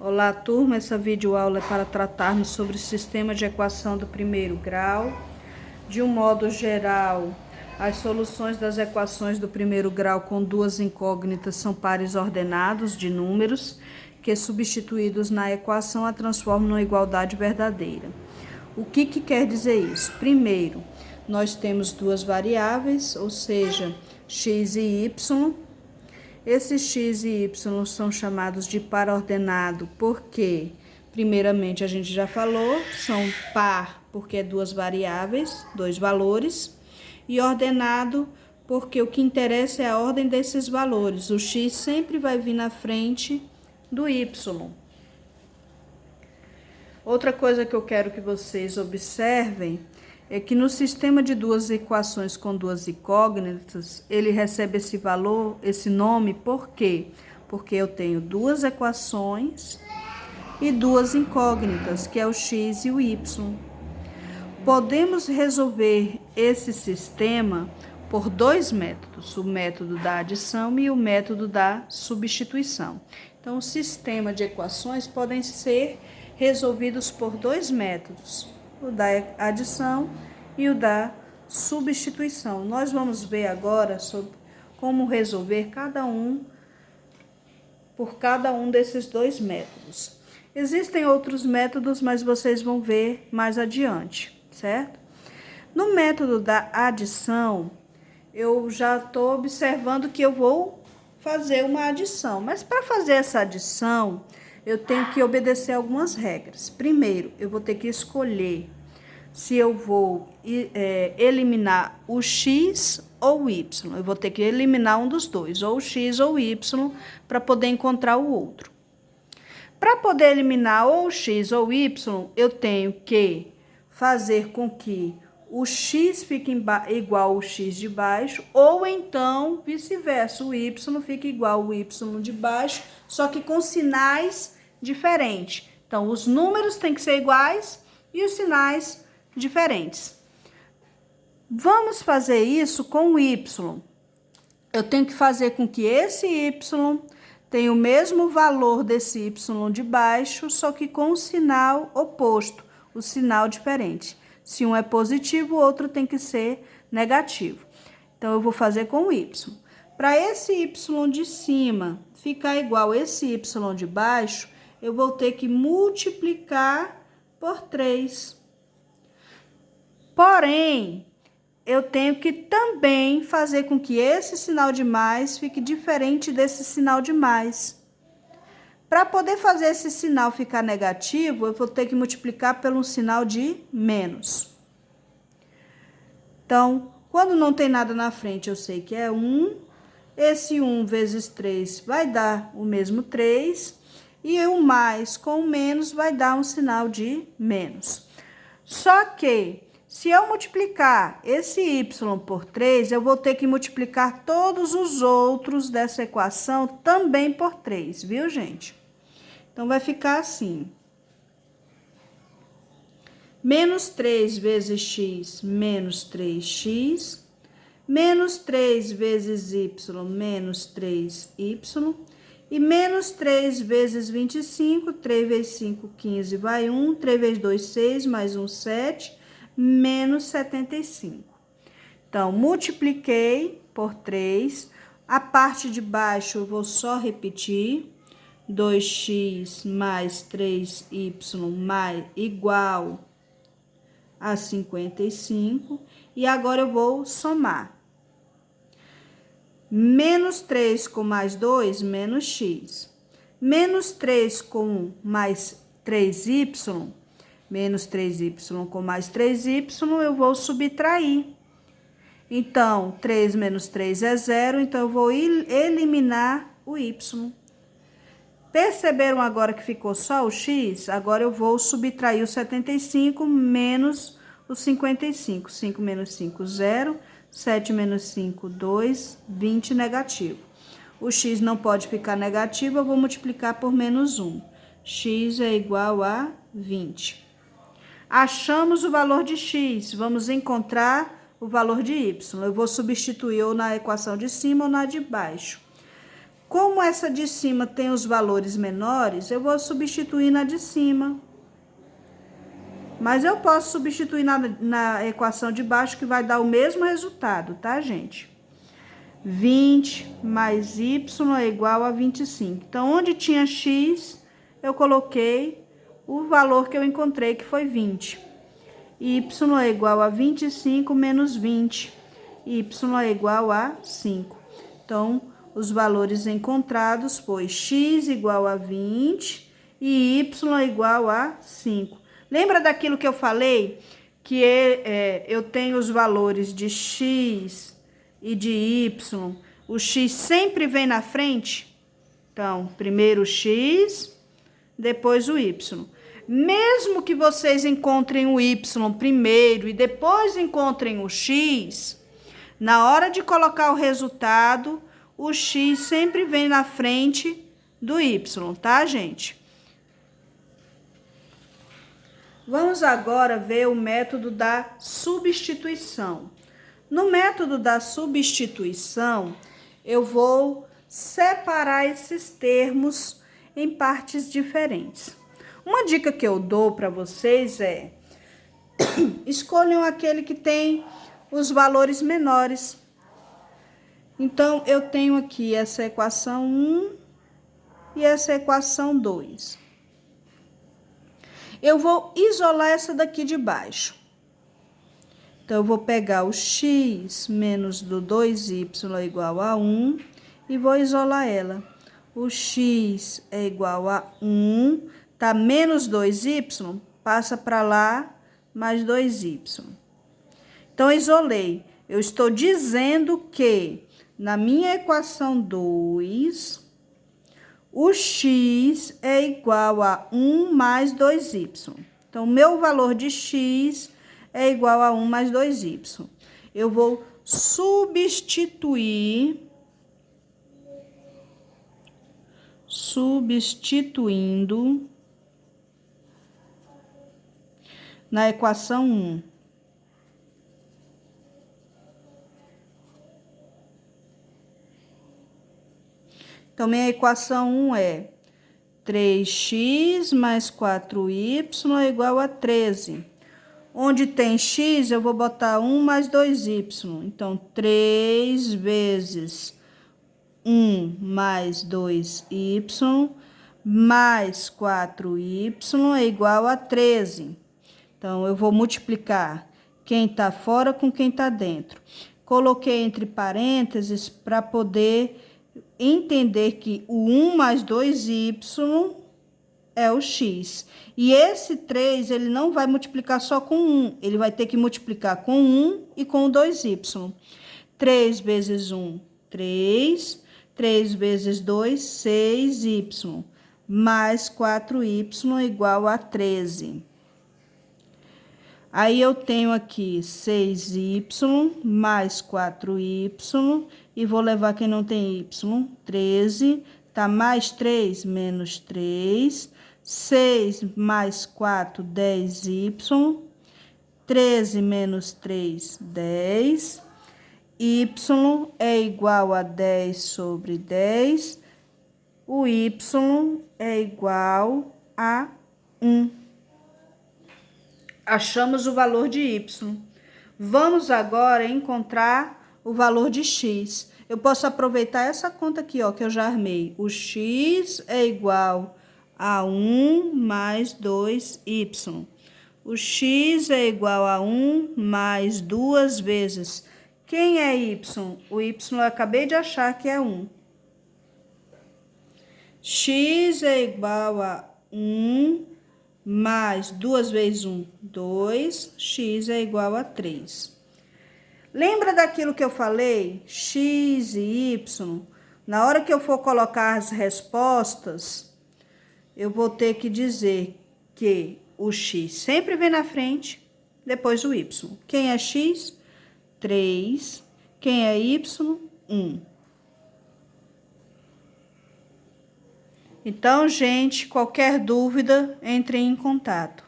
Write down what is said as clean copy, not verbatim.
Olá, turma. Essa videoaula é para tratarmos sobre o sistema de equação do primeiro grau. De um modo geral, as soluções das equações do primeiro grau com duas incógnitas são pares ordenados de números que, substituídos na equação, a transformam numa igualdade verdadeira. O que quer dizer isso? Primeiro, nós temos duas variáveis, ou seja, x e y. Esses x e y são chamados de par ordenado porque, primeiramente, a gente já falou, são par porque é duas variáveis, dois valores, e ordenado porque o que interessa é a ordem desses valores. O x sempre vai vir na frente do y. Outra coisa que eu quero que vocês observem é que no sistema de duas equações com duas incógnitas, ele recebe esse valor, esse nome, por quê? Porque eu tenho duas equações e duas incógnitas, que é o x e o y. Podemos resolver esse sistema por dois métodos, o método da adição e o método da substituição. Então, o sistema de equações podem ser resolvidos por dois métodos, o da adição e o da substituição. Nós vamos ver agora sobre como resolver por cada um desses dois métodos. Existem outros métodos, mas vocês vão ver mais adiante, certo? No método da adição, eu já estou observando que eu vou fazer uma adição, mas para fazer essa adição, eu tenho que obedecer algumas regras. Primeiro, eu vou ter que escolher se eu vou eliminar o x ou o y. Eu vou ter que eliminar um dos dois, ou o x ou o y, para poder encontrar o outro. Para poder eliminar ou o x ou o y, eu tenho que fazer com que o x fique igual ao x de baixo, ou então vice-versa, o y fique igual ao y de baixo, só que com sinais diferentes. Então, os números têm que ser iguais e os sinais diferentes. Vamos fazer isso com o y. Eu tenho que fazer com que esse y tenha o mesmo valor desse y de baixo, só que com o sinal oposto, o sinal diferente. Se um é positivo, o outro tem que ser negativo. Então, eu vou fazer com o y. Para esse y de cima ficar igual a esse y de baixo, eu vou ter que multiplicar por 3. Porém, eu tenho que também fazer com que esse sinal de mais fique diferente desse sinal de mais. Para poder fazer esse sinal ficar negativo, eu vou ter que multiplicar pelo sinal de menos. Então, quando não tem nada na frente, eu sei que é 1. Esse 1 vezes 3 vai dar o mesmo 3. E o mais com o menos vai dar um sinal de menos. Só que, se eu multiplicar esse y por 3, eu vou ter que multiplicar todos os outros dessa equação também por 3, viu, gente? Então, vai ficar assim. Menos 3 vezes x, menos 3x. Menos 3 vezes y, menos 3y. E menos 3 vezes 25, 3 vezes 5, 15, vai 1. 3 vezes 2, 6, mais 1, 7, menos 75. Então, multipliquei por 3. A parte de baixo eu vou só repetir. 2x mais 3y mais igual a 55. E agora eu vou somar. Menos 3 com mais 2, menos x. Menos 3 com mais 3y, menos 3y com mais 3y, eu vou subtrair. Então, 3 menos 3 é 0, então eu vou eliminar o y. Perceberam agora que ficou só o x? Agora eu vou subtrair o 75 menos o 55. 5 menos 5, 0. 7 menos 5, 2, 20 negativo. O x não pode ficar negativo, eu vou multiplicar por menos 1. X é igual a 20. Achamos o valor de x, vamos encontrar o valor de y. Eu vou substituir ou na equação de cima ou na de baixo. Como essa de cima tem os valores menores, eu vou substituir na de cima. Mas eu posso substituir na equação de baixo, que vai dar o mesmo resultado, tá, gente? 20 mais y é igual a 25. Então, onde tinha x, eu coloquei o valor que eu encontrei, que foi 20. Y é igual a 25 menos 20. Y é igual a 5. Então, os valores encontrados foi x igual a 20 e y é igual a 5. Lembra daquilo que eu falei? Que eu tenho os valores de x e de y. O x sempre vem na frente. Então, primeiro o x, depois o y. Mesmo que vocês encontrem o y primeiro e depois encontrem o x, na hora de colocar o resultado, o x sempre vem na frente do y, tá, gente? Vamos agora ver o método da substituição. No método da substituição, eu vou separar esses termos em partes diferentes. Uma dica que eu dou para vocês é: escolham aquele que tem os valores menores. Então, eu tenho aqui essa equação 1 e essa equação 2. Eu vou isolar essa daqui de baixo. Então, eu vou pegar o x menos do 2y é igual a 1 e vou isolar ela. O x é igual a 1, tá? Menos 2y, passa para lá, mais 2y. Então, isolei. Eu estou dizendo que, na minha equação 2... o x é igual a 1 mais 2y. Então, o meu valor de x é igual a 1 mais 2y. Eu vou substituindo na equação 1. Então, minha equação 1 é 3x mais 4y é igual a 13. Onde tem x, eu vou botar 1 mais 2y. Então, 3 vezes 1 mais 2y mais 4y é igual a 13. Então, eu vou multiplicar quem está fora com quem está dentro. Coloquei entre parênteses para poder entender que o 1 mais 2y é o x. E esse 3, ele não vai multiplicar só com 1, ele vai ter que multiplicar com 1 e com 2y. 3 vezes 1, 3. 3 vezes 2, 6y. Mais 4y é igual a 13. Aí, eu tenho aqui 6y mais 4y, e vou levar quem não tem y, 13, tá? Mais 3, menos 3, 6 mais 4, 10y, 13 menos 3, 10, y é igual a 10 sobre 10, o y é igual a 1. Achamos o valor de y. Vamos agora encontrar o valor de x. Eu posso aproveitar essa conta aqui, ó, que eu já armei. O x é igual a 1 mais 2y. O x é igual a 1 mais 2 vezes. Quem é y? O y eu acabei de achar que é 1. X é igual a 1 mais 2 vezes 1, 2. X é igual a 3. Lembra daquilo que eu falei? X e y. Na hora que eu for colocar as respostas, eu vou ter que dizer que o x sempre vem na frente, depois o y. Quem é x? 3. Quem é y? 1. Então, gente, qualquer dúvida, entre em contato.